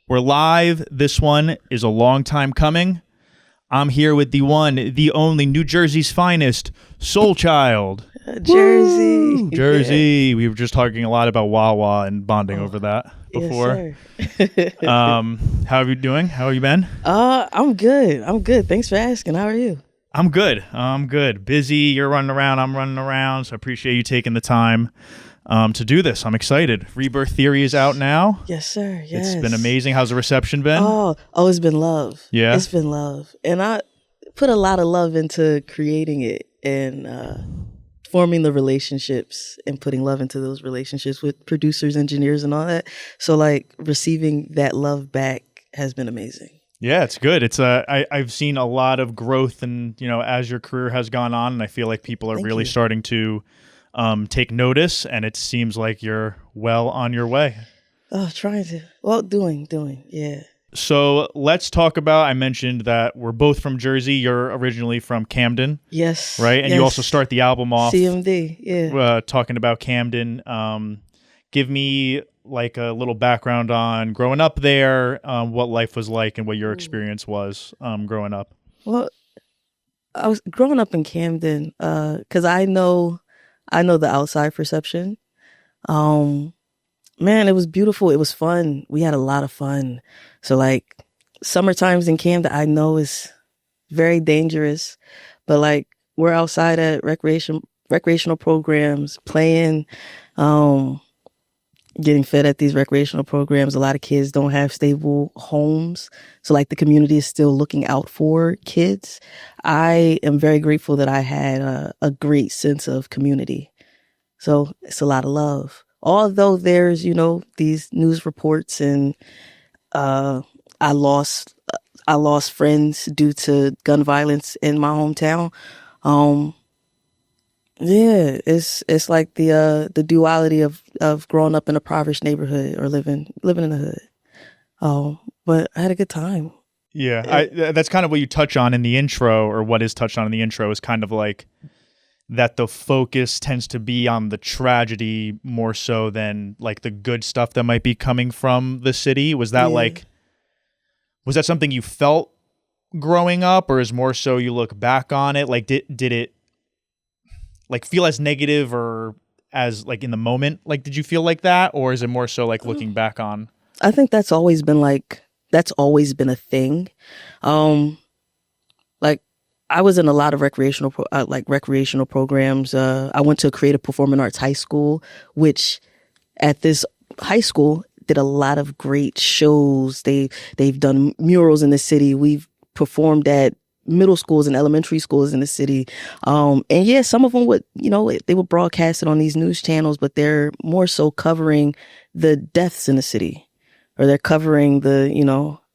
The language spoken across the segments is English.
We're live. This one is a long time coming. I'm here with the one, the only New Jersey's finest, ChYld. Jersey. Woo! Jersey. Yeah. We were just talking a lot about Wawa and bonding over that before. Yes, How are you doing? How have you been? I'm good. Thanks for asking. How are you? I'm good. Busy. You're running around. I'm running around. So I appreciate you taking the time to do this. I'm excited. ReBirth.Theory is out now. Yes, sir. Yes. It's been amazing. How's the reception been? Oh, it's been love. Yeah. It's been love. And I put a lot of love into creating it and forming the relationships and putting love into those relationships with producers, engineers, and all that. So like receiving that love back has been amazing. Yeah, it's good. It's I've seen a lot of growth, and as your career has gone on, and I feel like people are really starting to take notice, and it seems like you're well on your way. Oh, trying to. Well, doing. Yeah. So let's talk about, I mentioned that we're both from Jersey. You're originally from Camden. Yes. Right? And you also start the album off. CMD, yeah. Talking about Camden. Give me like a little background on growing up there, what life was like and what your experience was growing up. Well, I was growing up in Camden because I know the outside perception. Man, it was beautiful. It was fun. We had a lot of fun. So like summer times in Camden, I know is very dangerous, but like we're outside at recreational programs, playing, getting fed at these recreational programs. A lot of kids don't have stable homes. So like the community is still looking out for kids. I am very grateful that I had a great sense of community. So it's a lot of love. Although there's, these news reports and I lost friends due to gun violence in my hometown. Yeah, it's like the duality of growing up in a impoverished neighborhood or living in the hood. But I had a good time. Yeah, that's kind of what you touch on in the intro, or what is touched on in the intro, is kind of like that the focus tends to be on the tragedy more so than like the good stuff that might be coming from the city. Was that was that something you felt growing up, or is more so you look back on it? Like did it like feel as negative or as like in the moment? Like did you feel like that, or is it more so like looking back on? I think that's always been a thing. Like I was in a lot of recreational programs. I went to a creative performing arts high school, which at this high school did a lot of great shows. They've done murals in the city. We've performed at middle schools and elementary schools in the city. And yeah, some of them would, they would broadcast it on these news channels, but they're more so covering the deaths in the city, or they're covering the,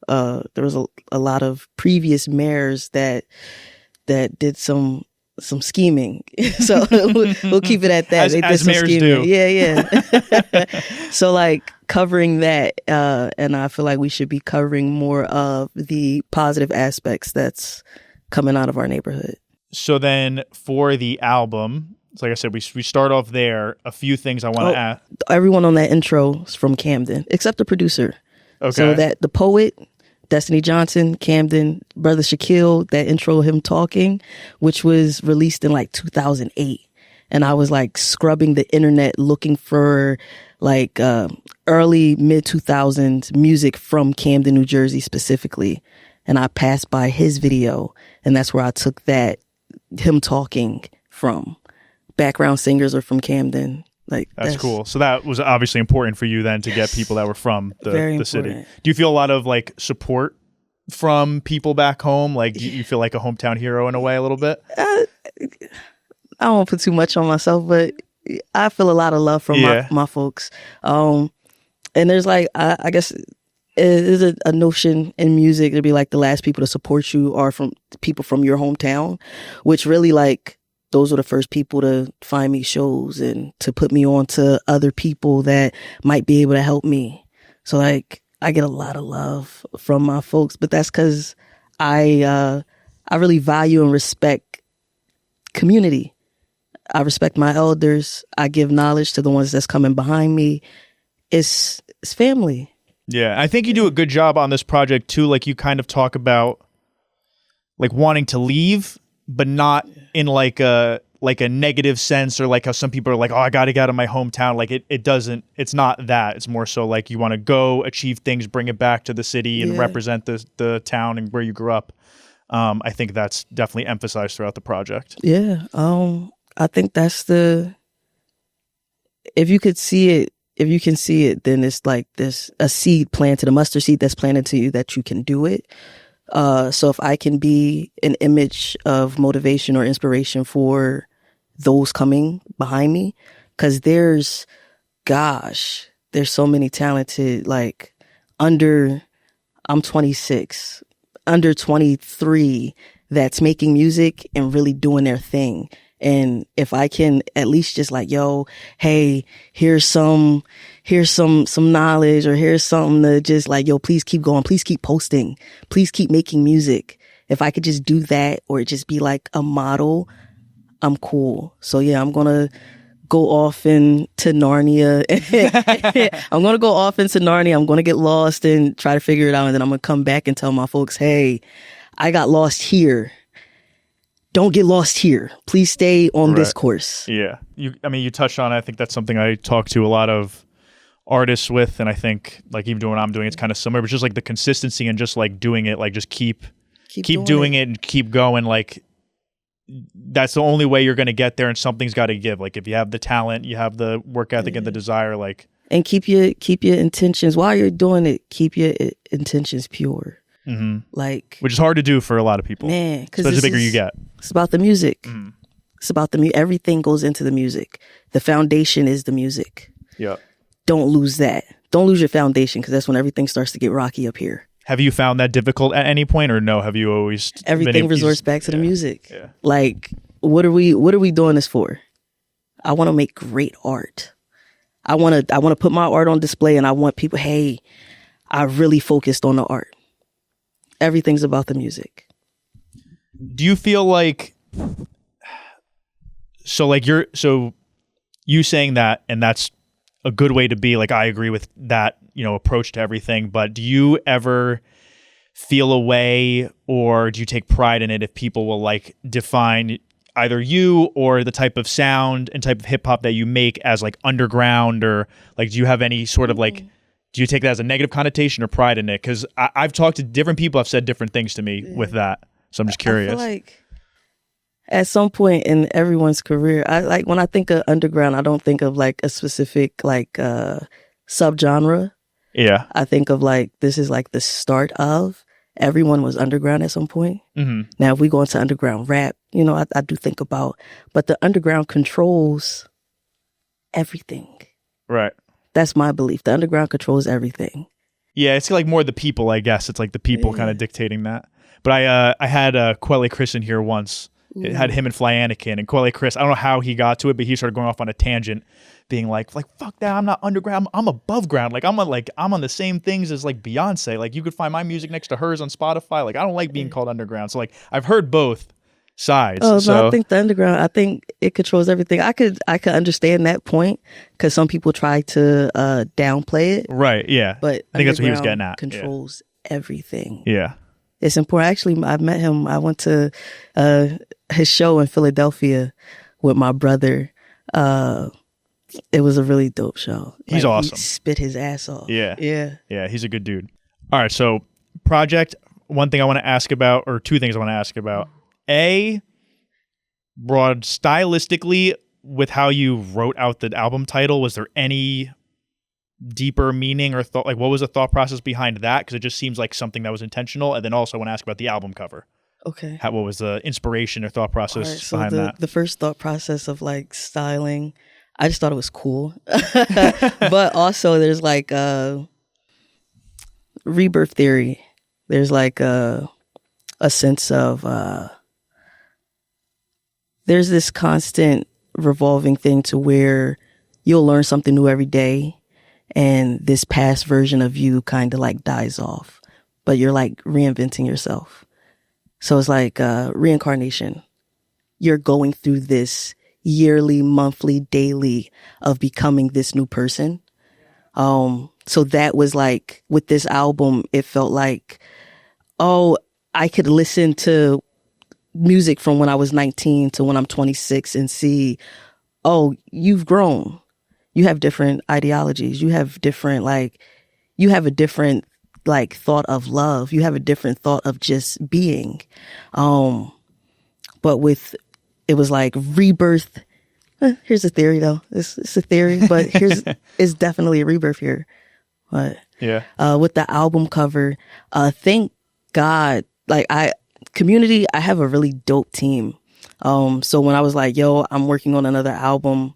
there was a lot of previous mayors that did some scheming. So we'll keep it at that. They did as some mayors scheming. do. Yeah. So like covering that, and I feel like we should be covering more of the positive aspects that's coming out of our neighborhood. So then for the album, so like I said, we start off there. A few things I want to add. Everyone on that intro is from Camden, except the producer. Okay. So that the poet, Destiny Johnson, Camden, brother ChYld, that intro, him talking, which was released in like 2008. And I was like scrubbing the internet looking for like early mid 2000s music from Camden, New Jersey specifically. And I passed by his video, and that's where I took that, him talking from. Background singers are from Camden. Like that's cool. So that was obviously important for you then to get people that were from the city. Do you feel a lot of like support from people back home? Like do you feel like a hometown hero in a way a little bit? I won't put too much on myself, but I feel a lot of love from my folks. And there's like, I guess it is a notion in music to be like the last people to support you are from people from your hometown, which really like, those were the first people to find me shows and to put me on to other people that might be able to help me. So like I get a lot of love from my folks, but that's because I really value and respect community. I respect my elders. I give knowledge to the ones that's coming behind me. It's family. Yeah, I think you do a good job on this project too. Like you kind of talk about like wanting to leave, but not in like a negative sense, or like how some people are like, oh, I got to get out of my hometown. Like it's not that. It's more so like you want to go achieve things, bring it back to the city and represent the town and where you grew up. I think that's definitely emphasized throughout the project. Yeah. I think that's if you can see it, then it's like a seed planted, a mustard seed that's planted to you that you can do it. So if I can be an image of motivation or inspiration for those coming behind me, because there's so many talented, like I'm 26, under 23 that's making music and really doing their thing. And if I can at least just like, yo, hey, here's some knowledge, or here's something to just like, yo, please keep going. Please keep posting. Please keep making music. If I could just do that, or just be like a model, I'm cool. So yeah, I'm going to go off into Narnia. I'm going to go off into Narnia. I'm going to get lost and try to figure it out. And then I'm going to come back and tell my folks, hey, I got lost here. Don't get lost here. Please stay on this course. Yeah. You touched on it. I think that's something I talk to a lot of artists with. And I think like even doing what I'm doing, it's kind of similar, but just like the consistency and just like doing it, like just keep doing it and keep going. Like that's the only way you're going to get there, and something's got to give. Like if you have the talent, you have the work ethic and the desire, like, and keep your intentions while you're doing it. Keep your intentions pure. Mm-hmm. Like, which is hard to do for a lot of people, man, because especially the bigger you get. It's about the music. It's about everything goes into the music. The foundation is the music. Yeah. Don't lose that. Don't lose your foundation, because that's when everything starts to get rocky up here. Have you found that difficult at any point, or no? Have you always everything resorts back to the music? Yeah. Like, what are we doing this for? I want to make great art. I want to put my art on display, and I want people, hey, I really focused on the art. Everything's about the music. Do you feel like you saying that, and that's a good way to be, like, I agree with that, approach to everything, but do you ever feel a way, or do you take pride in it if people will like define either you or the type of sound and type of hip hop that you make as like underground, or like, do you have any sort of like, do you take that as a negative connotation or pride in it? Because I've talked to different people have said different things to me with that. So I'm just curious. I feel like at some point in everyone's career, when I think of underground, I don't think of like a specific like subgenre. Yeah. I think of like, this is like the start of, everyone was underground at some point. Mm-hmm. Now, if we go into underground rap, I do think about, but the underground controls everything. Right. That's my belief. The underground controls everything. Yeah, it's like more the people, I guess. It's like the people kind of dictating that. But I had Kaicrewsade in here once. It had him and Flyanakin, and Kaicrewsade, I don't know how he got to it, but he started going off on a tangent, being like fuck that, I'm not underground, I'm above ground. Like I'm on the same things as like Beyonce. Like you could find my music next to hers on Spotify. Like I don't like being called underground. So like I've heard both sides. Oh, so no, I think the underground, I think it controls everything. I could understand that point, because some people try to downplay it. Right, yeah. But I think that's what he was getting at. Controls everything. Yeah. It's important. Actually, I met him. I went to his show in Philadelphia with my brother. It was a really dope show. He's awesome. He spit his ass off. Yeah. Yeah. Yeah, he's a good dude. All right, so project, one thing I want to ask about, or two things I want to ask about. Broad stylistically, with how you wrote out the album title, was there any deeper meaning or thought? Like, what was the thought process behind that? Because it just seems like something that was intentional. And then also I want to ask about the album cover. Okay. What was the inspiration or thought process behind that? The first thought process of like styling, I just thought it was cool. But also there's like ReBirth Theory. There's like a sense of there's this constant revolving thing to where you'll learn something new every day, and this past version of you kind of like dies off, but you're like reinventing yourself. So it's like reincarnation. You're going through this yearly, monthly, daily of becoming this new person. So that was like, with this album, it felt like, oh, I could listen to music from when I was 19 to when I'm 26 and see, oh, you've grown. You have different ideologies. You have different, you have a different, thought of love. You have a different thought of just being. But it was like rebirth. Here's a theory though. It's a theory, but it's definitely a rebirth here. But yeah, with the album cover, thank God, Community, I have a really dope team. So when I was like, yo, I'm working on another album,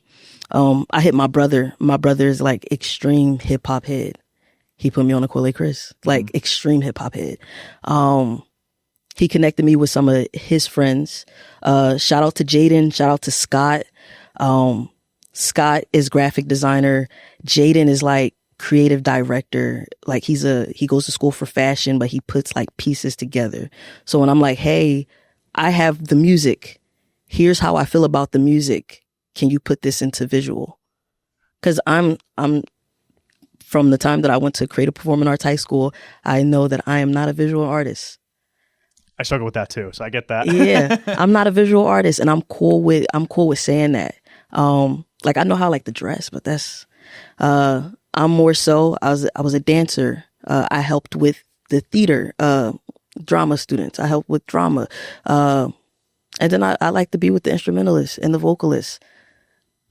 I hit my brother. My brother is extreme hip hop head. He put me on a Quelle Chris, extreme hip hop head. He connected me with some of his friends. Shout out to Jaden. Shout out to Scott. Scott is graphic designer. Jaden is creative director. He goes to school for fashion, but he puts pieces together. So when I'm like, hey, I have the music. Here's how I feel about the music. Can you put this into visual? Because I'm from the time that I went to Creative Performing Arts High School, I know that I am not a visual artist. I struggle with that too, so I get that. Yeah, I'm not a visual artist, and I'm cool with saying that. I know how I like to dress, but that's I'm more so. I was a dancer. I helped with the theater drama students. I helped with drama, and then I like to be with the instrumentalists and the vocalists.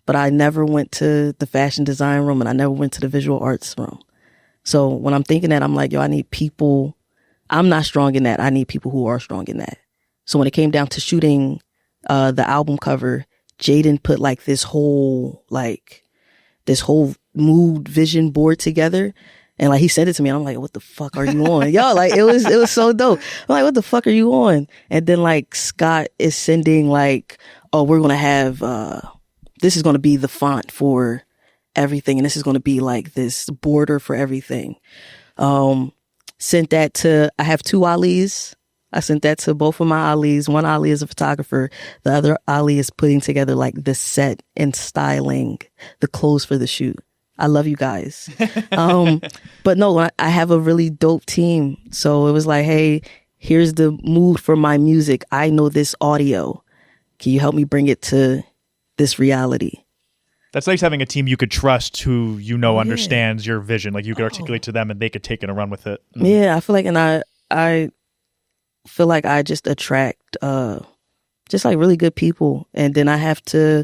But I never went to the fashion design room, and I never went to the visual arts room. So when I'm thinking that, I'm like, yo, I need people. I'm not strong in that. I need people who are strong in that. So when it came down to shooting the album cover, Jaden put this whole mood vision board together, and he sent it to me, and I'm like, what the fuck are you on? Yo, it was so dope. I'm like, what the fuck are you on? And then Scott is sending oh, we're gonna have this is gonna be the font for everything, and this is gonna be this border for everything. Sent that to, I have two Alis. I sent that to both of my Alis. One Ali is a photographer. The other Ali is putting together the set and styling the clothes for the shoot. I love you guys. But no, I have a really dope team. So it was hey, here's the mood for my music. I know this audio. Can you help me bring it to this reality? That's nice having a team you could trust who understands your vision. You could articulate to them and they could take it and run with it. Mm-hmm. Yeah, I feel and I feel I just attract just really good people. And then I have to,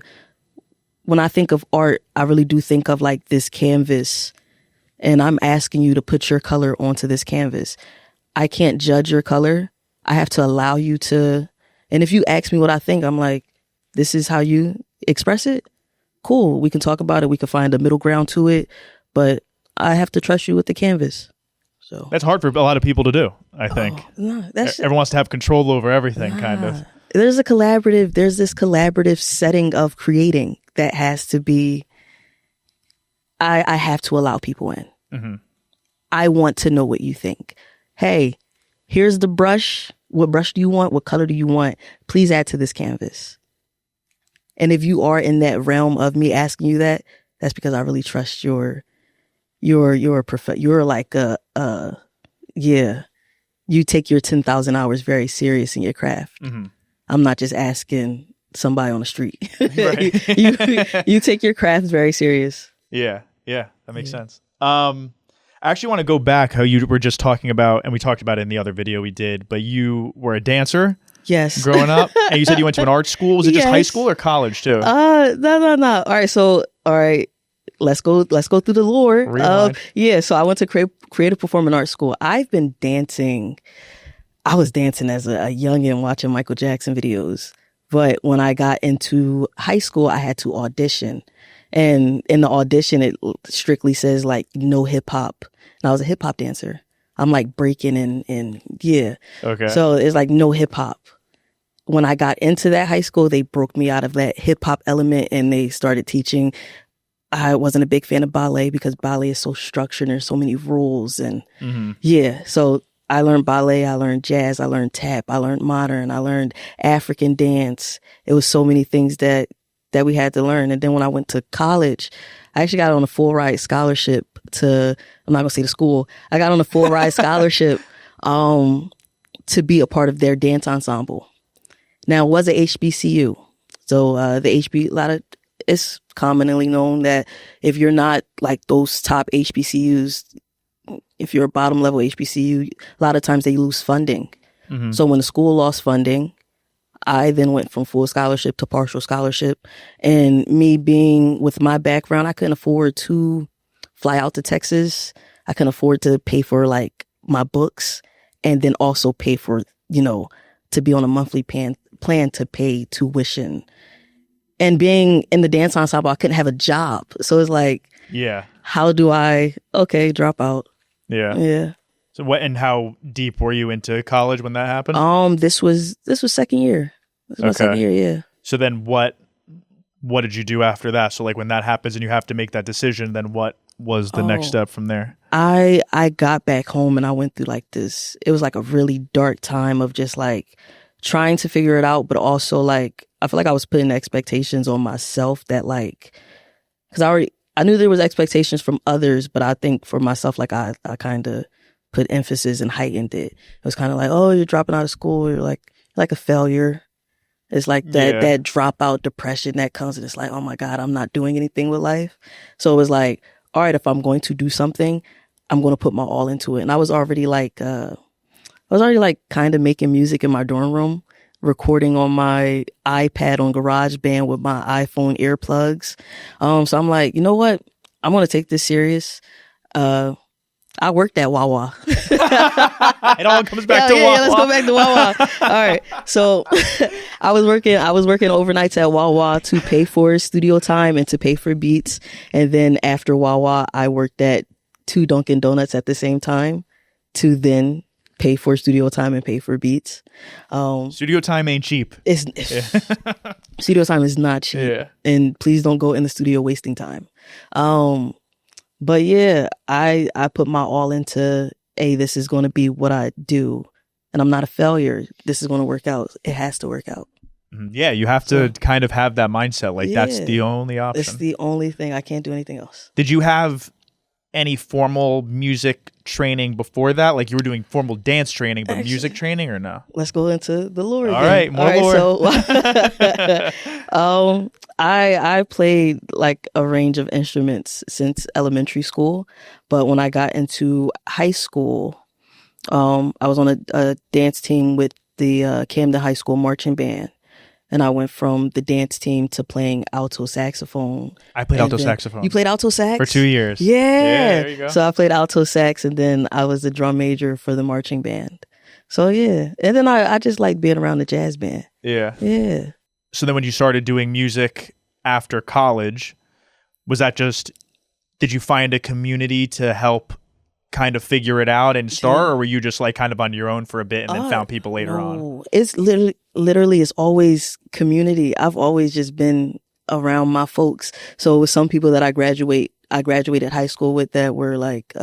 when I think of art, I really do think of this canvas, and I'm asking you to put your color onto this canvas. I can't judge your color. I have to allow you to, and if you ask me what I think, I'm this is how you express it. Cool. We can talk about it. We can find a middle ground to it, but I have to trust you with the canvas. So that's hard for a lot of people to do, I think. No, everyone wants to have control over everything, kind of. There's this collaborative setting of creating that has to be, I have to allow people in. Mm-hmm. I want to know what you think. Hey, here's the brush. What brush do you want? What color do you want? Please add to this canvas. And if you are in that realm of me asking you that, that's because I really trust you're you take your 10,000 hours very serious in your craft. Mm-hmm. I'm not just asking somebody on the street. you take your craft very serious. Yeah, that makes sense. I actually want to go back how you were just talking about, and we talked about it in the other video we did, but you were a dancer. Yes. Growing up, and you said you went to an art school. Was it just high school or college too? No. All right. Let's go through the lore. So I went to Creative Performing Arts School. I've been dancing. I was dancing as a youngin' watching Michael Jackson videos. But when I got into high school, I had to audition. And in the audition, it strictly says no hip hop. And I was a hip hop dancer. I'm breaking and yeah. Okay. So it's no hip hop. When I got into that high school, they broke me out of that hip hop element and they started teaching. I wasn't a big fan of ballet because ballet is so structured and there's so many rules and so I learned ballet, I learned jazz, I learned tap, I learned modern, I learned African dance. It was so many things that that we had to learn. And then when I went to college, I actually got on a full ride scholarship to, I'm not gonna say the school. I got on a full ride scholarship to be a part of their dance ensemble. Now, it was a HBCU. So it's commonly known that if you're not like those top HBCUs, if you're a bottom level HBCU, a lot of times they lose funding. Mm-hmm. So when the school lost funding, I then went from full scholarship to partial scholarship. And me being with my background, I couldn't afford to fly out to Texas. I couldn't afford to pay for like my books and then also pay for, to be on a monthly plan to pay tuition. And being in the dance ensemble, I couldn't have a job. So it's like, yeah, how do I, drop out? Yeah. Yeah. So what, and how deep were you into college when that happened? This was second year. This was my second year, yeah. So then what did you do after that? So like when that happens and you have to make that decision, then what was the next step from there? I got back home and I went through like this, it was like a really dark time of just like trying to figure it out, but also like, I feel like I was putting expectations on myself that like, cause I knew there was expectations from others, but I think for myself, like I kind of put emphasis and heightened it. It was kind of like, oh, you're dropping out of school. You're like a failure. It's like that dropout depression that comes and it's like, oh my God, I'm not doing anything with life. So it was like, all right, if I'm going to do something, I'm going to put my all into it. And I was already like kind of making music in my dorm room, recording on my iPad on GarageBand with my iPhone earplugs. So I'm like, you know what? I'm going to take this serious. I worked at Wawa. It all comes back to Wawa. Yeah, let's go back to Wawa. All right. So I was working overnights at Wawa to pay for studio time and to pay for beats. And then after Wawa, I worked at 2 Dunkin' Donuts at the same time to then pay for studio time and pay for beats. Studio time ain't cheap. Studio time is not cheap. Yeah. And please don't go in the studio wasting time. But yeah, I put my all into, hey, this is going to be what I do. And I'm not a failure. This is going to work out. It has to work out. Yeah, you have to kind of have that mindset. Like that's the only option. It's the only thing. I can't do anything else. Did you have any formal music training before that? Like you were doing formal dance training, but music training or no? Let's go into the lore again. All right, more lore. So, I played like a range of instruments since elementary school, but when I got into high school, I was on a dance team with the Camden High School marching band. And I went from the dance team to playing alto saxophone. I played alto saxophone. You played alto sax? For 2 years. Yeah. There you go. So I played alto sax and then I was the drum major for the marching band. So yeah. And then I just like being around the jazz band. Yeah. Yeah. So then when you started doing music after college, was that just, did you find a community to help kind of figure it out and start, or were you just like kind of on your own for a bit and then found people later on? It's literally it's always community. I've always just been around my folks. So with some people that I graduated high school with that were like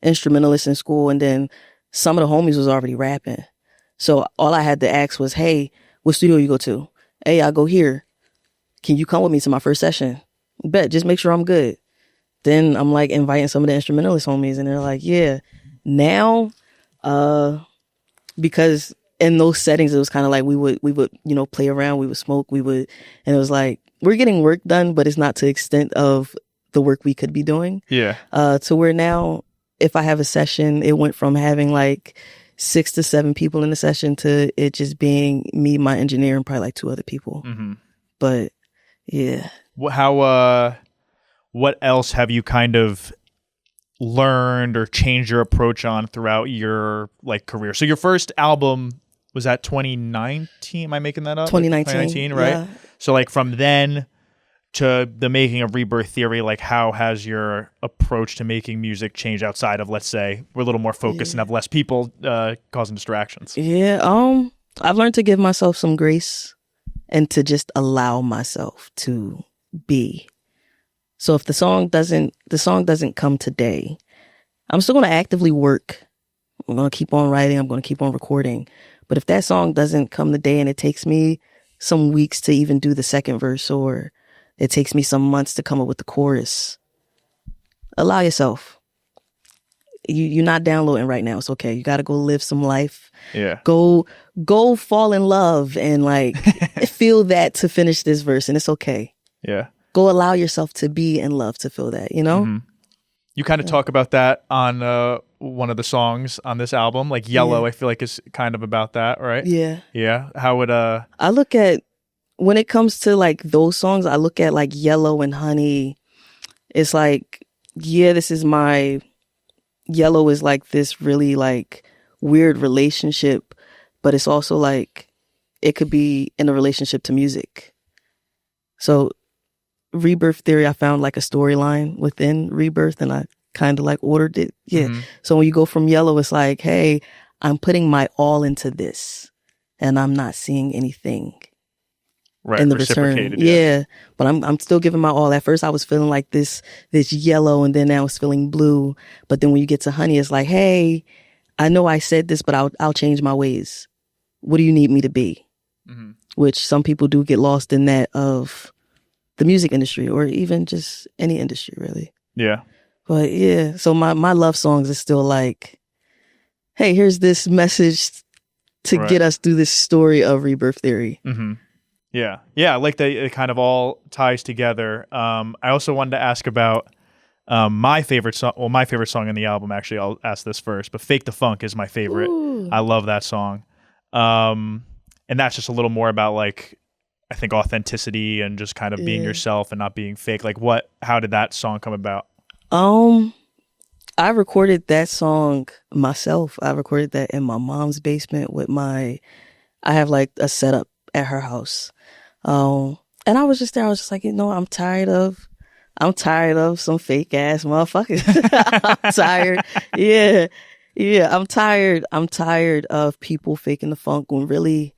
instrumentalists in school, and then some of the homies was already rapping. So all I had to ask was, hey, what studio you go to? Hey, I go here. Can you come with me to my first session? Bet, just make sure I'm good. Then I'm like inviting some of the instrumentalist homies and they're like, yeah. Now, because in those settings, it was kind of like we would, play around, we would smoke, and it was like, we're getting work done, but it's not to the extent of the work we could be doing. Yeah. To where now, if I have a session, it went from having like 6 to 7 people in the session to it just being me, my engineer, and probably like 2 other people. Mm-hmm. But yeah. What else have you kind of learned or changed your approach on throughout your like career? So your first album was that 2019? Am I making that up? 2019, right? Yeah. So like from then to the making of ReBirth.Theory, like how has your approach to making music changed outside of, let's say, we're a little more focused and have less people causing distractions? Yeah. I've learned to give myself some grace and to just allow myself to be. So if the song doesn't come today, I'm still going to actively work. I'm going to keep on writing. I'm going to keep on recording. But if that song doesn't come today and it takes me some weeks to even do the second verse, or it takes me some months to come up with the chorus. Allow yourself. You're not downloading right now. It's okay. You got to go live some life. Yeah. Go fall in love and like feel that to finish this verse, and it's okay. Yeah. Go allow yourself to be in love to feel that, you know? Mm-hmm. You kind of talk about that on one of the songs on this album, like Yellow, I feel like is kind of about that, right? Yeah. Yeah. How would I look at, when it comes to like those songs, I look at like Yellow and Honey. It's like, yeah, Yellow is like this really like weird relationship, but it's also like it could be in a relationship to music. So Rebirth Theory, I found like a storyline within Rebirth, and I kind of like ordered it. Yeah. Mm-hmm. So when you go from Yellow, it's like, hey, I'm putting my all into this and I'm not seeing anything in the return. Yeah. But I'm still giving my all. At first I was feeling like this yellow, and then I was feeling blue. But then when you get to Honey, it's like, hey, I know I said this, but I'll change my ways. What do you need me to be? Mm-hmm. Which some people do get lost in that of the music industry, or even just any industry, really. Yeah. But yeah, so my love songs is still like, hey, here's this message to get us through this story of Rebirth Theory. Mm-hmm. Yeah. Yeah, I like that it kind of all ties together. I also wanted to ask about my favorite song. Well, my favorite song in the album, actually, I'll ask this first, but Fake the Funk is my favorite. Ooh. I love that song. And that's just a little more about like, I think authenticity and just kind of being yourself and not being fake. Like how did that song come about? I recorded that song myself. I recorded that in my mom's basement I have like a setup at her house. And I was just there. I was just like, I'm tired of some fake ass motherfuckers. I'm tired. Yeah. Yeah. I'm tired of people faking the funk when really,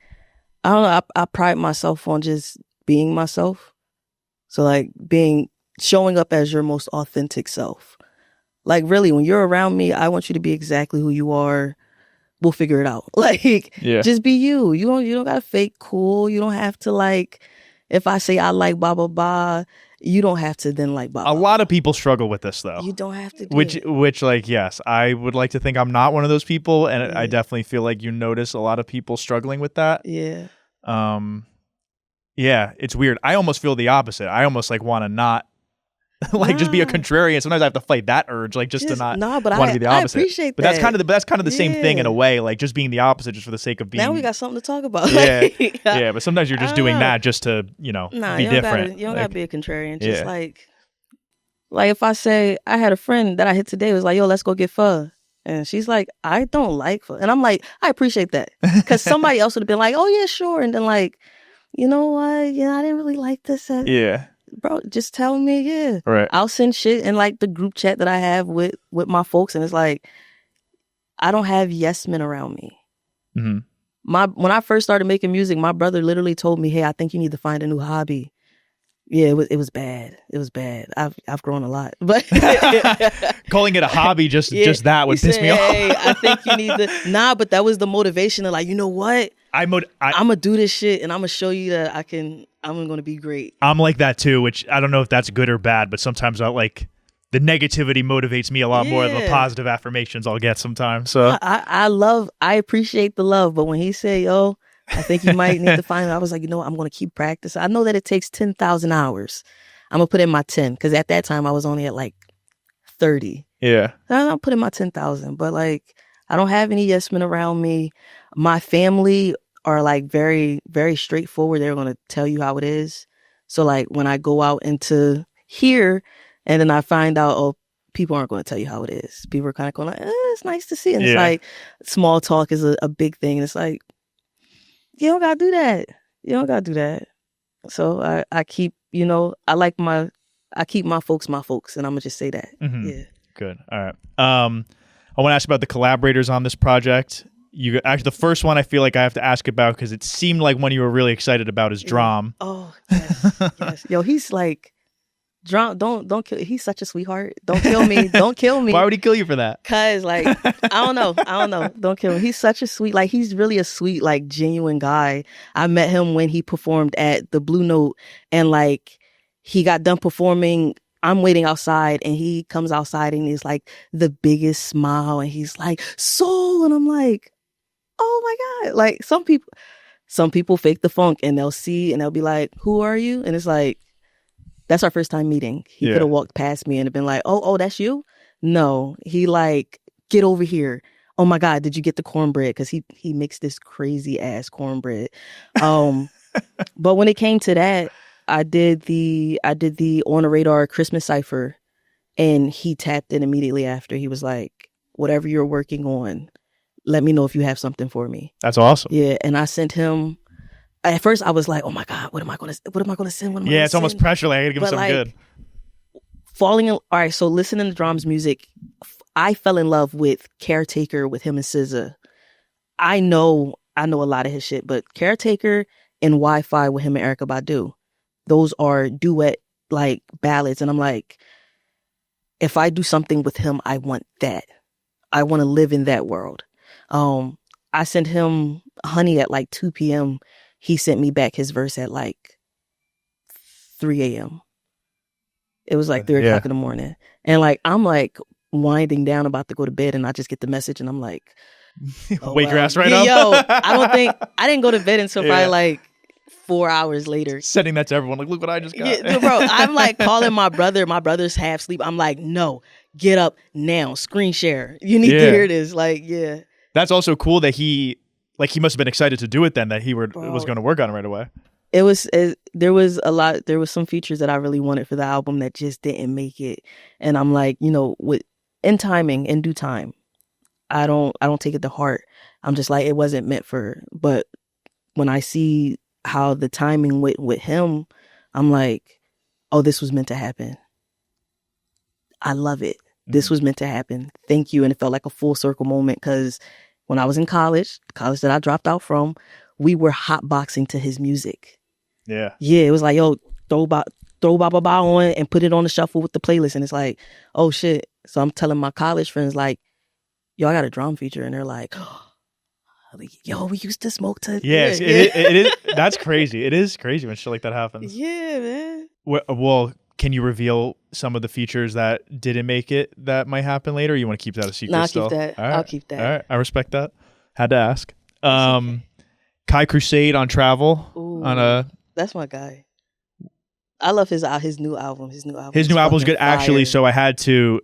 I don't know. I pride myself on just being myself. So like showing up as your most authentic self. Like really, when you're around me, I want you to be exactly who you are. We'll figure it out. Like, just be you. You don't gotta fake cool. You don't have to like, if I say I like blah, blah, blah, you don't have to then like blah, blah. A lot of people struggle with this though. You don't have to do Which like, yes, I would like to think I'm not one of those people. And I definitely feel like you notice a lot of people struggling with that. Yeah. Yeah, it's weird. I almost feel the opposite. I almost like want to not like just be a contrarian. Sometimes I have to fight that urge, like just to not want to be the opposite. I appreciate that. But that's kind of the same thing in a way, like just being the opposite just for the sake of being. Now we got something to talk about. Yeah, yeah. But sometimes you're just doing that just to be different. You don't gotta be a contrarian. Just like if I say I had a friend that I hit today was like, yo, let's go get pho. And she's like, I don't like pho. And I'm like, I appreciate that. Because somebody else would have been like, oh yeah, sure. And then like, you know what? Yeah, I didn't really like this. Bro, just tell me, Right. I'll send shit in like the group chat that I have with my folks, and it's like, I don't have yes men around me. Mm-hmm. When I first started making music, my brother literally told me, hey, I think you need to find a new hobby. Yeah, it was bad. It was bad. I've grown a lot, but calling it a hobby just that would piss me off. Hey, I think you need to but that was the motivation of like, you know what? I'm gonna do this shit, and I'm gonna show you that I'm gonna be great. I'm like that too, which I don't know if that's good or bad, but sometimes I like the negativity motivates me a lot more than the positive affirmations I'll get sometimes. So I appreciate the love, but when he said, yo, I think you might need to find it, I was like, I'm going to keep practicing. I know that it takes 10,000 hours. I'm going to put in my 10, because at that time I was only at like 30. Yeah. I'll put in my 10,000, but like, I don't have any yes men around me. My family are like very, very straightforward. They're going to tell you how it is. So like when I go out into here and then I find out, oh, people aren't going to tell you how it is. People are kind of going like, it's nice to see. And it's like small talk is a big thing. And it's like, you don't gotta do that. You don't gotta do that. So I keep, I keep my folks, and I'm gonna just say that. Mm-hmm. Yeah. Good. All right. I want to ask about the collaborators on this project. Actually, the first one I feel like I have to ask about because it seemed like one you were really excited about is DRAM. Oh, yes. Yes. Yo, he's like Don't kill. He's such a sweetheart. Don't kill me. Don't kill me. Why would he kill you for that? Cause like I don't know. Don't kill him. He's such a sweet, like he's really a sweet, like genuine guy. I met him when he performed at the Blue Note, and like he got done performing. I'm waiting outside, and he comes outside, and he's like the biggest smile, and he's like soul, and I'm like, oh my god. Like some people fake the funk, and they'll see, and they'll be like, who are you? And it's like, that's our first time meeting. He could have walked past me and have been like, oh, that's you? No. He like, get over here. Oh my God, did you get the cornbread? Because he makes this crazy ass cornbread. But when it came to that, I did the On the Radar Christmas cipher, and he tapped in immediately after. He was like, whatever you're working on, let me know if you have something for me. That's awesome. Yeah, and I sent him. At first, I was like, "Oh my God, what am I gonna send?" Yeah, it's almost pressure. Like I gotta give him something good. All right. So listening to drums music, I fell in love with Caretaker with him and SZA. I know a lot of his shit, but Caretaker and Wi-Fi with him and Erykah Badu, those are duet like ballads, and I'm like, if I do something with him, I want that. I want to live in that world. I sent him Honey at like 2 p.m. He sent me back his verse at like 3 a.m. It was like 3 o'clock in the morning. And like, I'm like winding down about to go to bed, and I just get the message, and I'm like, wake your ass right up. Yo, I didn't go to bed until probably like 4 hours later. Sending that to everyone. Like, look what I just got. Yeah, bro, I'm like calling my brother. My brother's half asleep. I'm like, no, get up now. Screen share. You need to hear this. Like, yeah. That's also cool that he must have been excited to do it then, that he was going to work on it right away. There was some features that I really wanted for the album that just didn't make it. And I'm like, in timing, in due time, I don't take it to heart. I'm just like, it wasn't meant for, but when I see how the timing with him, I'm like, oh, this was meant to happen. I love it. This was meant to happen. Thank you. And it felt like a full circle moment, because when I was in college, the college that I dropped out from, we were hotboxing to his music. Yeah. Yeah, it was like, yo, throw ba ba ba on and put it on the shuffle with the playlist. And it's like, oh shit. So I'm telling my college friends like, yo, I got a drum feature. And they're like, yo, we used to smoke to. Yes, it is. That's crazy. It is crazy when shit like that happens. Yeah, man. Well, can you reveal some of the features that didn't make it that might happen later? Or you want to keep that a secret I'll still? keep that. All right. I'll keep that. All right. I respect that. Had to ask. Kaicrewsade on Travel. Ooh, that's my guy. I love his new album. His new album's good, fire. actually. So I had to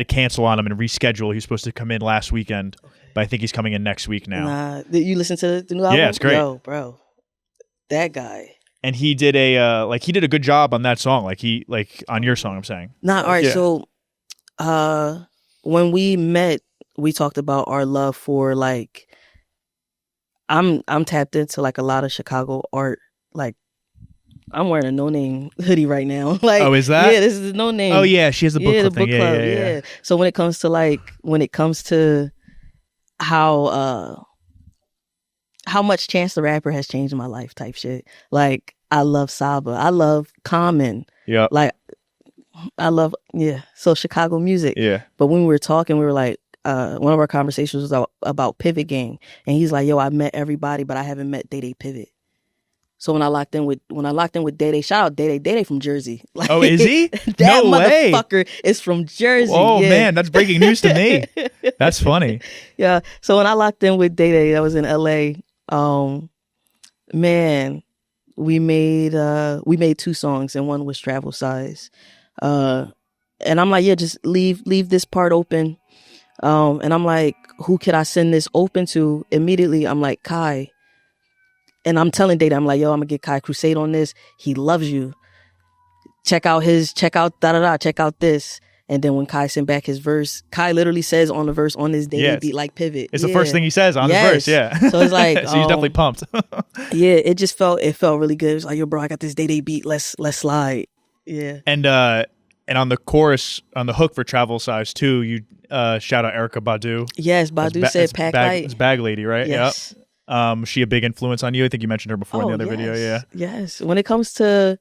cancel on him and reschedule. He was supposed to come in last weekend, but I think he's coming in next week now. Nah, did you listen to the new album? Yeah, it's great. Yo, bro, that guy. And he did a good job on that song. Like on your song, I'm saying. All right. Yeah. So, when we met, we talked about our love for like. I'm tapped into like a lot of Chicago art. Like, I'm wearing a No Name hoodie right now. Like, oh, is that? Yeah, this is No Name. Oh yeah, she has the book club thing. Yeah. So when it comes to how much Chance the Rapper has changed my life type shit. Like, I love Saba. I love Common. Yeah. Like, I love, so Chicago music. Yeah. But when we were talking, we were like, one of our conversations was about Pivot Gang. And he's like, yo, I met everybody, but I haven't met Day Day Pivot. So when I locked in with Day Day, shout out Day Day from Jersey. Like, oh, is he? That no way. motherfucker is from Jersey. Oh man, that's breaking news to me. That's funny. Yeah. So when I locked in with Day Day, I was in LA. Man, we made 2 songs, and one was Travel Size. And I'm like, yeah, just leave this part open. And I'm like, who could I send this open to? Immediately, I'm like, Kai. And I'm telling Data, I'm like, yo, I'm gonna get Kaicrewsade on this. He loves you. Check out check out this. And then when Kai sent back his verse, Kai literally says on the verse on this day beat like Pivot. It's the first thing he says on his verse, yeah. So it's like, so he's definitely pumped. Yeah, it felt really good. It was like, yo, bro, I got this day beat. Let's slide. Yeah. And on the chorus, on the hook for Travel Size 2, you shout out Erykah Badu. Yes, Badu said pack light. It's Bag Lady, right? Yes. Yep. She a big influence on you? I think you mentioned her before in the other video. Yeah. Yes. When it comes to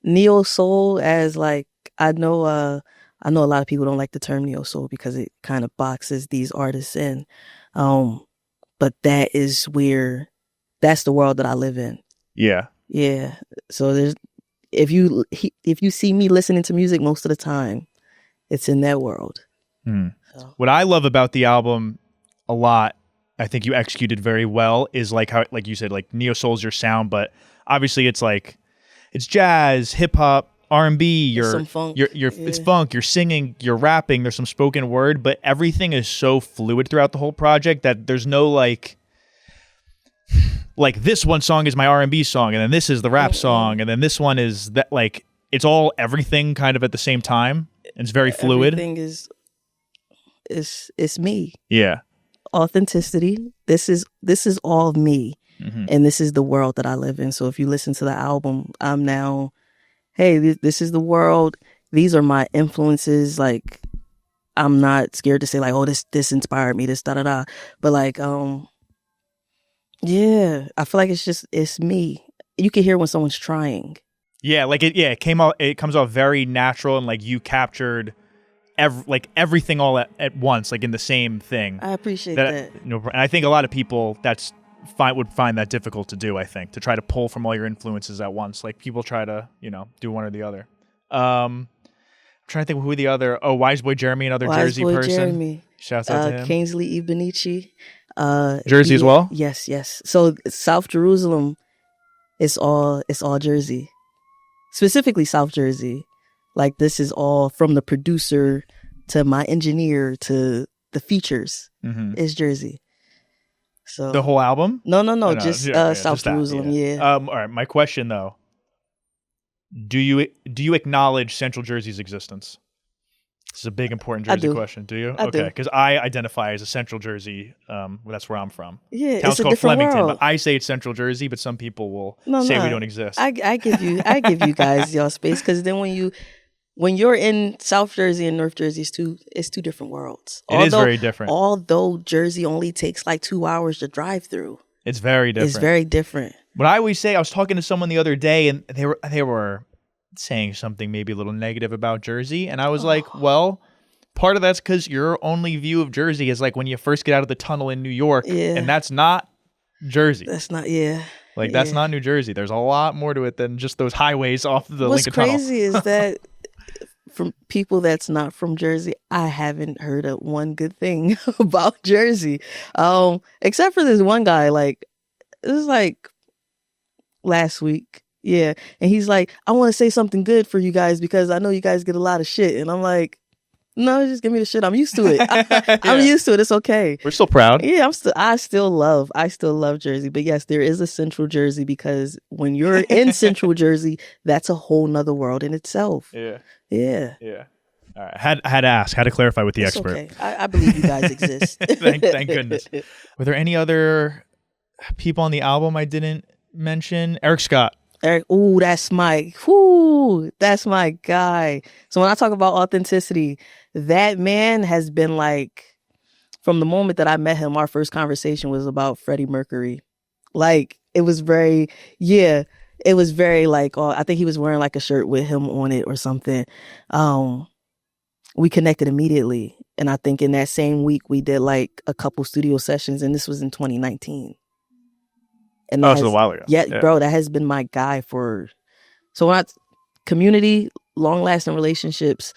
neo soul, as like I know a lot of people don't like the term neo soul because it kind of boxes these artists in. But that's the world that I live in. Yeah. Yeah. So if you see me listening to music most of the time, it's in that world. So. What I love about the album a lot, I think you executed very well, is like how, like you said, like neo soul's your sound, but obviously it's like it's jazz, hip hop, R&B, some funk. It's funk, you're singing, you're rapping, there's some spoken word, but everything is so fluid throughout the whole project that there's no like this one song is my R&B song, and then this is the rap song, and then this one is that, like, it's all everything kind of at the same time. It's very fluid. Everything is it's me. Yeah. Authenticity. This is all me. And this is the world that I live in. So if you listen to the album, I'm now, hey, this is the world. These are my influences. Like, I'm not scared to say like, oh, this inspired me, this da-da-da. But like, yeah, I feel like it's me. You can hear when someone's trying. Yeah, like it comes off very natural, and like you captured everything all at once, like in the same thing. I appreciate that. And I think a lot of people would find that difficult to do, I think, to try to pull from all your influences at once. Like people try to, do one or the other. I'm trying to think who the other, Wise Boy Jeremy, another Jersey person. Jeremy. Shouts out to him. Kingsley Ibenici. Jersey as well? Yes. So South Jerusalem, it's all Jersey. Specifically South Jersey. Like this is all from the producer to my engineer to the features is Jersey. So the whole album? No, just South Jerusalem, yeah. All right, my question though. Do you acknowledge Central Jersey's existence? This is a big, important Jersey question. Do you? Okay, because I identify as a Central Jersey. That's where I'm from. Yeah, town's it's a called different Flemington, world. but I say it's Central Jersey, but some people will say we don't exist. I give you guys y'all space, because then when you're in South Jersey and North Jersey, it's two different worlds. It is very different. Although Jersey only takes like 2 hours to drive through. It's very different. It's very different. But I always say, I was talking to someone the other day, and they were saying something maybe a little negative about Jersey, and I was like, well, part of that's because your only view of Jersey is like when you first get out of the tunnel in New York, and that's not Jersey. That's not, that's not New Jersey. There's a lot more to it than just those highways off the Lincoln Tunnel. What's crazy is that from people that's not from Jersey, I haven't heard of one good thing about Jersey, except for this one guy. Like, this is like last week. Yeah. And he's like, I want to say something good for you guys because I know you guys get a lot of shit. And I'm like, no, just give me the shit. I'm used to it. I'm used to it. It's okay. We're still proud. Yeah, I still love Jersey. But yes, there is a Central Jersey, because when you're in Central Jersey, that's a whole nother world in itself. Yeah. All right. I had to clarify with the expert. Okay. I believe you guys exist. Thank goodness. Were there any other people on the album I didn't mention? Eric Scott. That's my guy. So when I talk about authenticity, that man has been like, from the moment that I met him, our first conversation was about Freddie Mercury. Like, it was very like, I think he was wearing like a shirt with him on it or something. We connected immediately. And I think in that same week, we did like a couple studio sessions, and this was in 2019. And it's a while ago. Yeah, bro, that has been my guy so when community, long-lasting relationships,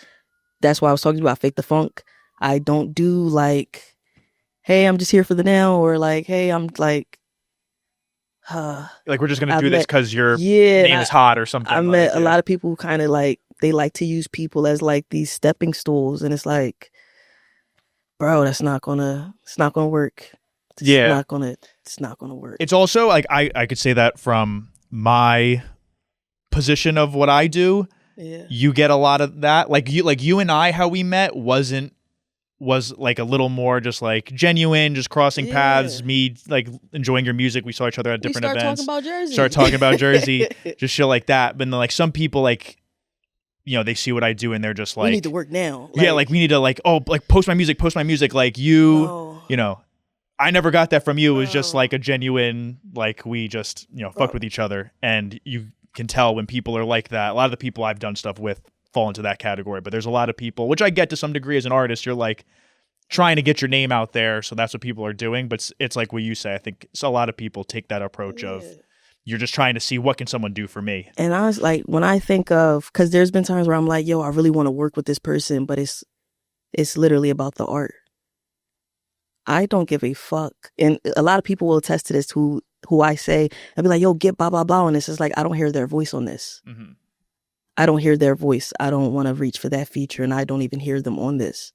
that's why I was talking about Fake the Funk. I don't do like, hey, I'm just here for the now, or like, hey, I'm like, like we're just going to do this because your name is hot or something. I met a lot of people who kind of like, they like to use people as like these stepping stools, and it's like, bro, it's not gonna work. It's not gonna work. It's also like I could say that from my position of what I do. Yeah. You get a lot of that. Like you and I, how we met was like a little more just like genuine, just crossing paths, me like enjoying your music. We saw each other at different events. Start talking about Jersey, just shit like that. But then like some people like, they see what I do and they're just like, we need to work now. Like we need to like, post my music. Like you, I never got that from you. It was just like a genuine, like we just, fucked with each other, and you can tell when people are like that. A lot of the people I've done stuff with fall into that category, but there's a lot of people, which I get to some degree as an artist, you're like trying to get your name out there, so that's what people are doing. But it's like what you say. I think a lot of people take that approach of you're just trying to see what can someone do for me. And I was like, when I think of, because there's been times where I'm like, yo, I really want to work with this person, but it's literally about the art. I don't give a fuck. And a lot of people will attest to this who I say, I'll be like, yo, get blah, blah, blah on this. It's like, I don't hear their voice on this. Mm-hmm. I don't hear their voice. I don't want to reach for that feature, and I don't even hear them on this.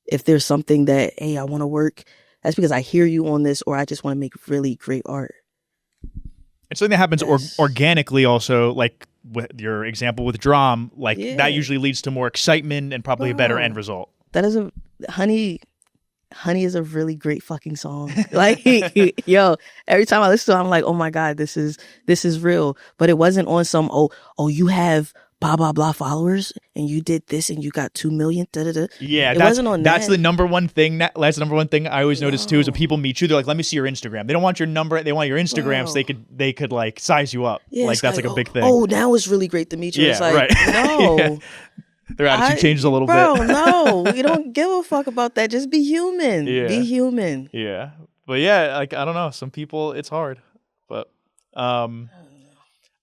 If there's something that, hey, I want to work, that's because I hear you on this, or I just want to make really great art. It's something that happens organically also, like with your example with DRAM, like that usually leads to more excitement and probably a better end result. That is Honey is a really great fucking song. Like, yo, every time I listen to it, I'm like, oh my God, this is real. But it wasn't on some, oh, you have blah, blah, blah followers and you did this and you got 2 million. Da, da, da. Yeah, it wasn't on that's that. the number one thing. That's the number one thing I always notice too is when people meet you, they're like, let me see your Instagram. They don't want your number. They want your Instagram so they could like size you up. Yeah, like that's like a big thing. Oh, now it's really great to meet you. Yeah, it's like, right. no. Yeah. Their attitude changes a little bit. Bro, no. We don't give a fuck about that. Just be human. Yeah. Be human. Yeah. But yeah, like, I don't know. Some people, it's hard. But I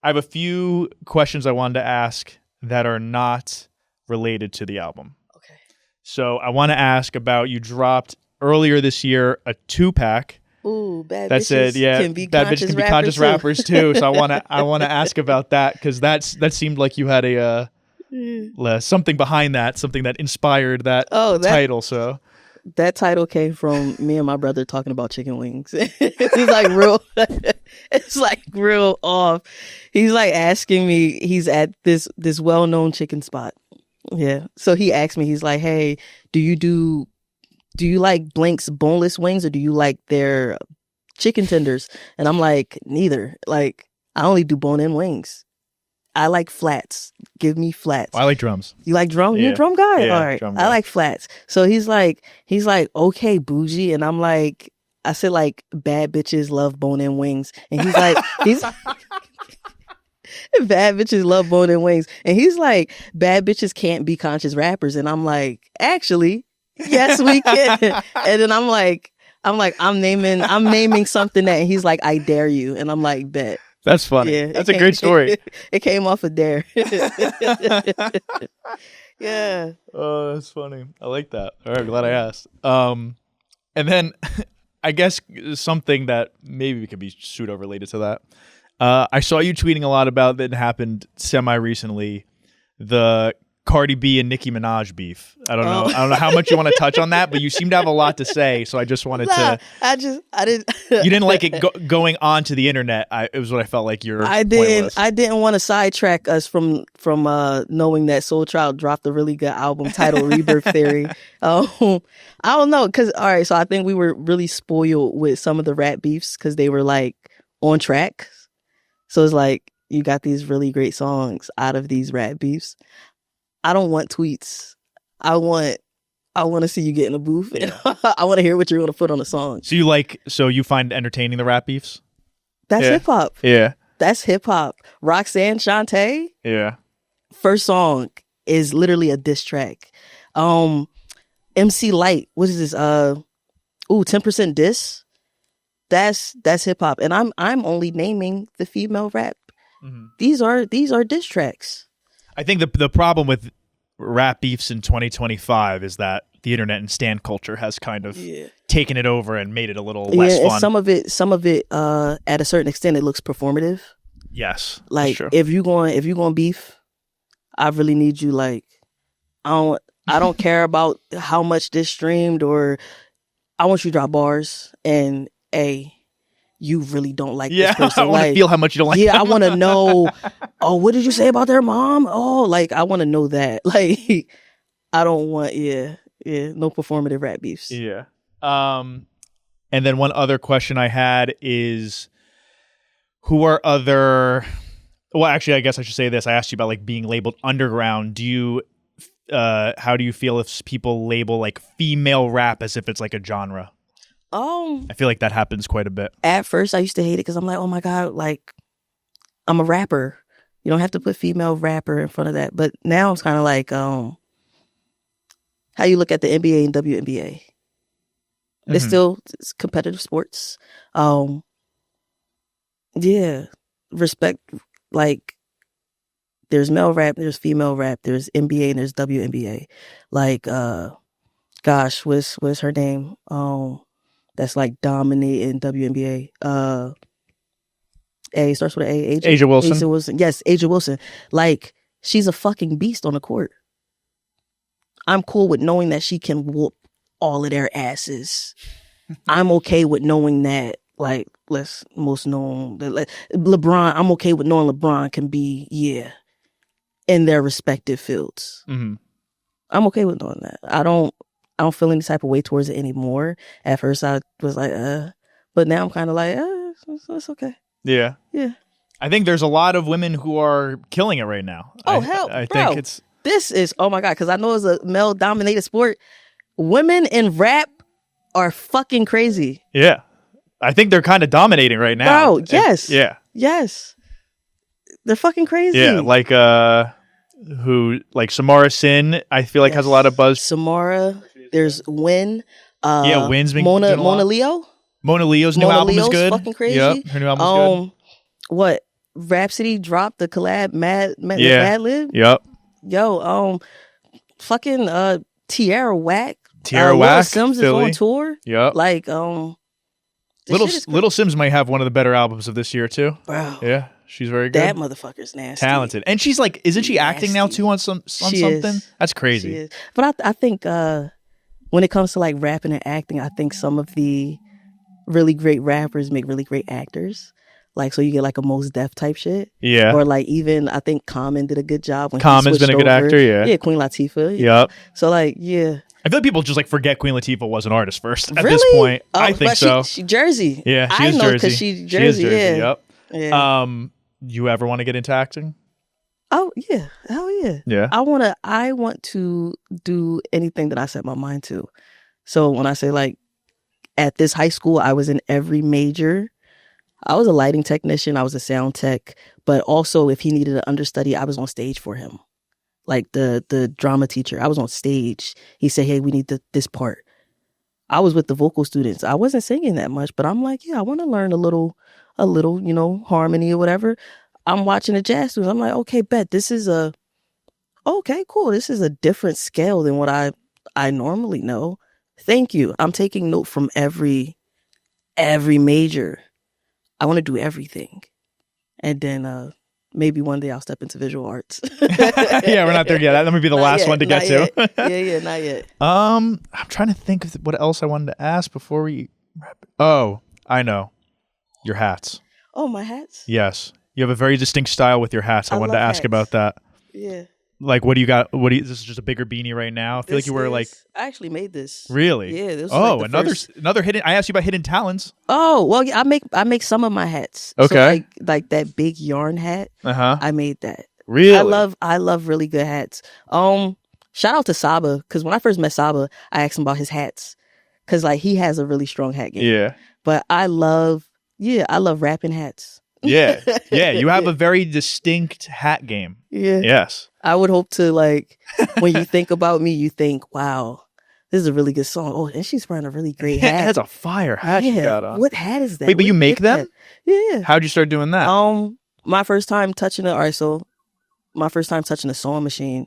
have a few questions I wanted to ask that are not related to the album. Okay. So I want to ask about, you dropped earlier this year a 2-pack. Ooh, bad that bitches said, yeah, can be bad conscious bitches can be rappers conscious too. rappers too. So I want to ask about that because that seemed like you had a something behind that, something that inspired that title. So that title came from me and my brother talking about chicken wings. It's like real. It's like real off. He's like asking me. He's at this well-known chicken spot. Yeah. So he asked me. He's like, "Hey, do you like Blank's boneless wings or do you like their chicken tenders?" And I'm like, neither. Like, I only do bone-in wings. I like flats. Give me flats. I like drums. You like drum? Yeah. You're a drum guy? Yeah, all right. drum guy. I like flats. So he's like, okay, bougie. And I'm like, I said like, bad bitches love bone-in wings. And he's like, bad bitches love bone-in wings. And he's like, bad bitches can't be conscious rappers. And I'm like, actually, yes, we can. And then I'm naming something that, and he's like, I dare you. And I'm like, bet. That's funny. Yeah, that's a great story. It came off a dare. Yeah. Oh, that's funny. I like that. All right, glad I asked. And then I guess something that maybe could be pseudo related to that. I saw you tweeting a lot about that happened semi-recently, the Cardi B and Nicki Minaj beef. I don't know. I don't know how much you want to touch on that, but you seem to have a lot to say. So I just wanted to. I didn't. You didn't like it going onto the internet. It was what I felt like your. I didn't want to sidetrack us from knowing that ChYld dropped a really good album titled ReBirth.Theory. I don't know, because all right. So I think we were really spoiled with some of the rap beefs because they were like on track. So it's like you got these really great songs out of these rap beefs. I don't want tweets. I want to see you get in a booth. Yeah. I want to hear what you're going to put on a song. So you find entertaining the rap beefs? That's hip hop. Yeah. That's hip hop. Roxanne Shante. Yeah. First song is literally a diss track. MC Light. What is this? 10% diss. That's hip hop. And I'm only naming the female rap. Mm-hmm. These are diss tracks. I think the problem with rap beefs in 2025 is that the internet and stan culture has kind of taken it over and made it a little less fun. And some of it at a certain extent it looks performative. Yes. Like if you going beef, I really need you, like, I don't care about how much this streamed, or I want you to drop bars and you really don't like this person. I want to feel how much you don't like them. I want to know, what did you say about their mom? Like, I want to know that. Like, I don't want, no performative rap beefs. Yeah. And then one other question I had is, who are other... Well, actually, I guess I should say this. I asked you about, like, being labeled underground. How do you feel if people label, like, female rap as if it's, like, a genre? I feel like that happens quite a bit. At first, I used to hate it because I'm like, oh my God, like, I'm a rapper. You don't have to put female rapper in front of that. But now it's kind of like how you look at the NBA and WNBA. It's still competitive sports. Yeah, respect. Like, there's male rap, there's female rap, there's NBA and there's WNBA. Like, gosh, what's her name? That's like dominating WNBA. A starts with an A. Asia Wilson. Asia Wilson. Yes, Asia Wilson. Like, she's a fucking beast on the court. I'm cool with knowing that she can whoop all of their asses. I'm okay with knowing that, like, most known, LeBron, I'm okay with knowing LeBron can be, in their respective fields. I'm okay with knowing that. I don't feel any type of way towards it anymore. At first I was like, but now I'm kind of like, it's okay. Yeah. Yeah. I think there's a lot of women who are killing it right now. Oh, I bro. think it's... This is, oh my God, because I know it's a male-dominated sport. Women in rap are fucking crazy. Yeah. I think they're kind of dominating right now. Bro, yes. Yeah. Yes. They're fucking crazy. Yeah, like Samara Sin, I feel like has a lot of buzz. Samara, there's Win. Win's been Mona doing a lot. Leo. Mona Leo's new album is good. Fucking crazy. Yep, her new album is good. What? Rhapsody dropped the collab Mad Lib. Yep. Yo, fucking Tierra Whack. Tierra Whack. Little Sims Philly. is on tour. Yep. Like Little Sims might have one of the better albums of this year too. Bro. Yeah, she's very good. That motherfucker's nasty. Talented. And she's like, isn't she acting now too on something? Is. That's crazy. She is. But I think when it comes to like rapping and acting, I think some of the really great rappers make really great actors. Like, so you get like a Mos Def type shit. Yeah. Or like even, I think Common did a good job when Common's been a good actor, yeah. Yeah, Queen Latifah. Yep. So like, yeah. I feel like people just like forget Queen Latifah was an artist first at Really? this point. Oh, I think but so. She Jersey. Yeah, I know because she's Jersey. She is Jersey, yeah. Yep. Yeah. You ever want to get into acting? Oh yeah. Hell yeah. Yeah. I want to do anything that I set my mind to. So when I say like at this high school, I was in every major. I was a lighting technician. I was a sound tech. But also, if he needed an understudy, I was on stage for him. Like the drama teacher, I was on stage. He said, "Hey, we need this part." I was with the vocal students. I wasn't singing that much, but I'm like, yeah, I want to learn a little, harmony or whatever. I'm watching the jazz students. I'm like, okay, bet this is okay, cool. This is a different scale than what I normally know. Thank you. I'm taking note from every major. I want to do everything. And then maybe one day I'll step into visual arts. Yeah, we're not there yet. That might be the last one to get to. Yeah, not yet. I'm trying to think of what else I wanted to ask before we wrap it. Oh, I know. Your hats. Oh, my hats? Yes. You have a very distinct style with your hats. I wanted to ask about that. Yeah. Like, what do you got? This is just a bigger beanie right now. I feel like you wear like... I actually made this. Really? Yeah. This was another hidden... I asked you about hidden talents. Oh, well, yeah, I make some of my hats. Okay. So like that big yarn hat. Uh-huh. I made that. Really? I love really good hats. Shout out to Saba, because when I first met Saba, I asked him about his hats. Because like he has a really strong hat game. Yeah. But I love rapping hats. Yeah. Yeah. You have a very distinct hat game. Yeah. Yes. I would hope to, like, when you think about me, you think, wow, this is a really good song. Oh, and she's wearing a really great hat. That's a fire hat you got on. What hat is that? Wait, but you make them? Yeah. How'd you start doing that? My first time touching my first time touching a sewing machine,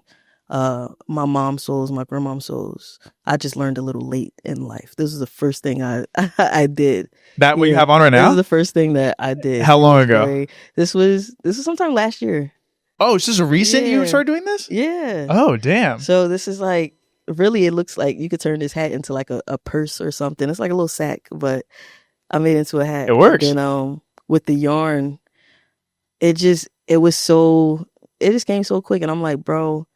my mom's sews, my grandmom's sews. I just learned a little late in life. This is the first thing I did. That what you have on right now? This is the first thing that I did. How long ago? This was sometime last year. Oh, is this a recent you started doing this? Yeah. Oh, damn. So this is like, really, it looks like you could turn this hat into like a purse or something. It's like a little sack, but I made it into a hat. It works. And with the yarn, it just came so quick. And I'm like, bro,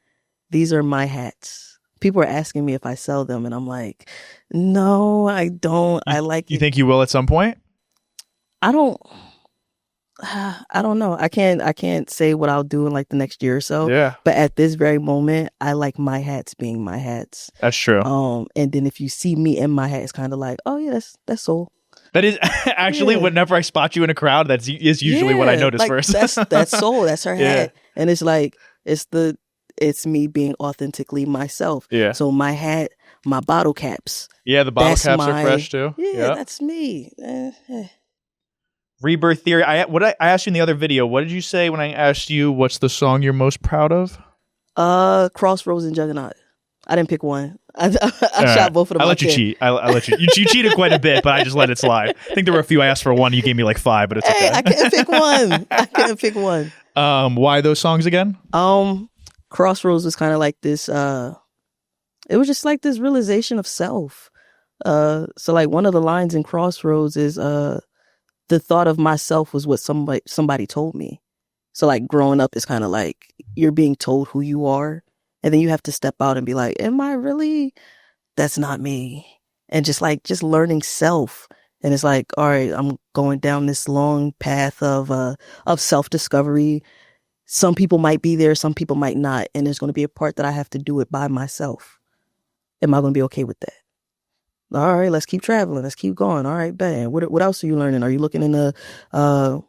these are my hats. People are asking me if I sell them. And I'm like, no, I don't. You think you will at some point? I don't know. I can't say what I'll do in like the next year or so. Yeah. But at this very moment, I like my hats being my hats. That's true. And then if you see me in my hat, it's kind of like, oh yeah, that's soul. That is actually whenever I spot you in a crowd, is usually what I notice like, first. That's soul. That's her hat, and it's like it's me being authentically myself. Yeah. So my hat, my bottle caps. Yeah, the bottle caps are fresh too. Yeah, that's me. ReBirth Theory. I asked you in the other video. What did you say when I asked you what's the song you're most proud of? Crossroads and Juggernaut. I didn't pick one. I shot both of them. I let you cheat. I let you. You cheated quite a bit, but I just let it slide. I think there were a few I asked for one. You gave me like 5, but it's okay. I couldn't pick one. Why those songs again? Crossroads was kind of like this. It was just like this realization of self. So like one of the lines in Crossroads is the thought of myself was what somebody told me. So like growing up is kind of like you're being told who you are. And then you have to step out and be like, am I really? That's not me. And just learning self. And it's like, all right, I'm going down this long path of self-discovery. Some people might be there, some people might not. And there's going to be a part that I have to do it by myself. Am I going to be okay with that? All right, let's keep traveling. Let's keep going. All right, bang. What else are you learning? Are you looking in the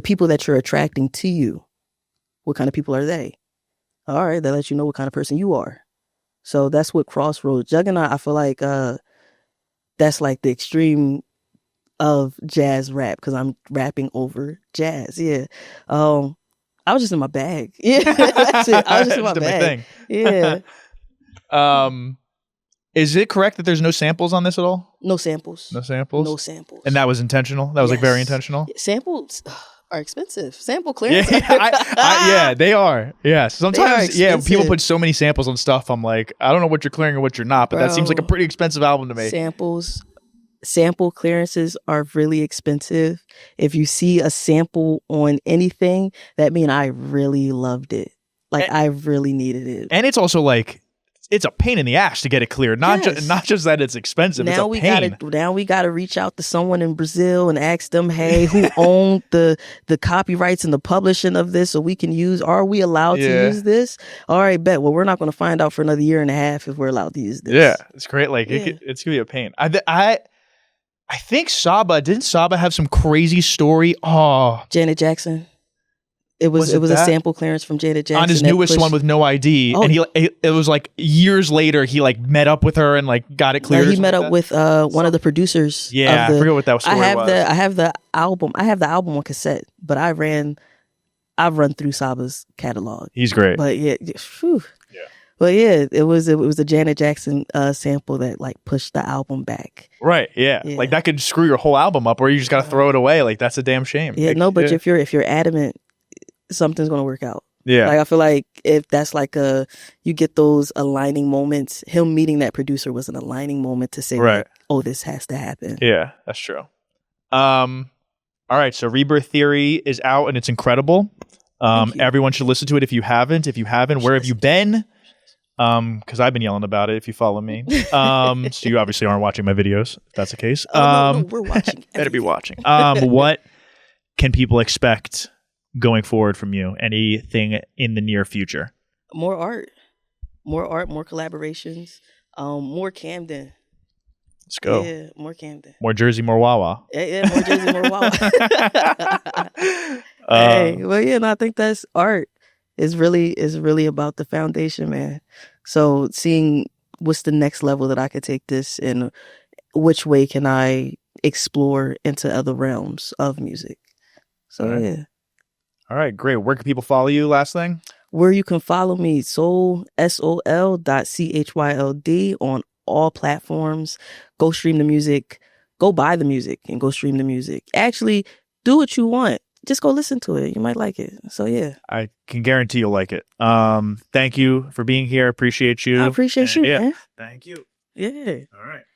people that you're attracting to you? What kind of people are they? All right, that lets you know what kind of person you are. So that's what Crossroads. Juggernaut, I feel like that's like the extreme of jazz rap because I'm rapping over jazz. Yeah. I was just in my bag. Yeah, that's it. I was just in my bag. Yeah. Is it correct that there's no samples on this at all? No samples. No samples? No samples. And that was intentional? That was like very intentional? Samples are expensive. Sample clearance. Yeah, they are. Yes. Sometimes, people put so many samples on stuff. I'm like, I don't know what you're clearing or what you're not, but that seems like a pretty expensive album to me. Sample clearances are really expensive. If you see a sample on anything, that means I really loved it. Like I really needed it. And it's also like, it's a pain in the ass to get it cleared. Not just that it's expensive. Now it's a pain. Now we gotta reach out to someone in Brazil and ask them, hey, who owned the copyrights and the publishing of this, so we can use. Are we allowed to use this? All right, bet. Well, we're not going to find out for another year and a half if we're allowed to use this. Yeah, it's great. Like it's gonna be a pain. I think didn't Saba have some crazy story? Oh, Janet Jackson. It was a sample clearance from Janet Jackson on his newest one with no ID, and it was like years later he like met up with her and like got it cleared. He met up with one of the producers. Yeah, I forget what that story was. I have the album. I have the album on cassette, but I've run through Saba's catalog. He's great. But But yeah, it was a Janet Jackson sample that like pushed the album back. Right. Yeah. Like that could screw your whole album up, or you just got to throw it away. Like that's a damn shame. Yeah. But if you're adamant, something's going to work out. Yeah. Like I feel like if that's like you get those aligning moments, him meeting that producer was an aligning moment to say, like, oh, this has to happen. Yeah, that's true. All right. So ReBirth Theory is out and it's incredible. Everyone should listen to it if you haven't. If you haven't, where have you been? Because I've been yelling about it if you follow me. So you obviously aren't watching my videos, if that's the case. No, we're watching. Better be watching. What can people expect going forward from you? Anything in the near future? More art, more collaborations, more Camden. Let's go. Yeah, more Camden. More Jersey, more Wawa. Yeah, more Jersey, more Wawa. I think that's art is really about the foundation, man. So seeing what's the next level that I could take this and which way can I explore into other realms of music. So yeah. All right, great. Where can people follow you? Last thing? Where you can follow me, SOL.CHYLD on all platforms. Go stream the music. Go buy the music and go stream the music. Actually, do what you want. Just go listen to it. You might like it. So, yeah. I can guarantee you'll like it. Thank you for being here. Appreciate you. I appreciate you, man. Thank you. Yeah. All right.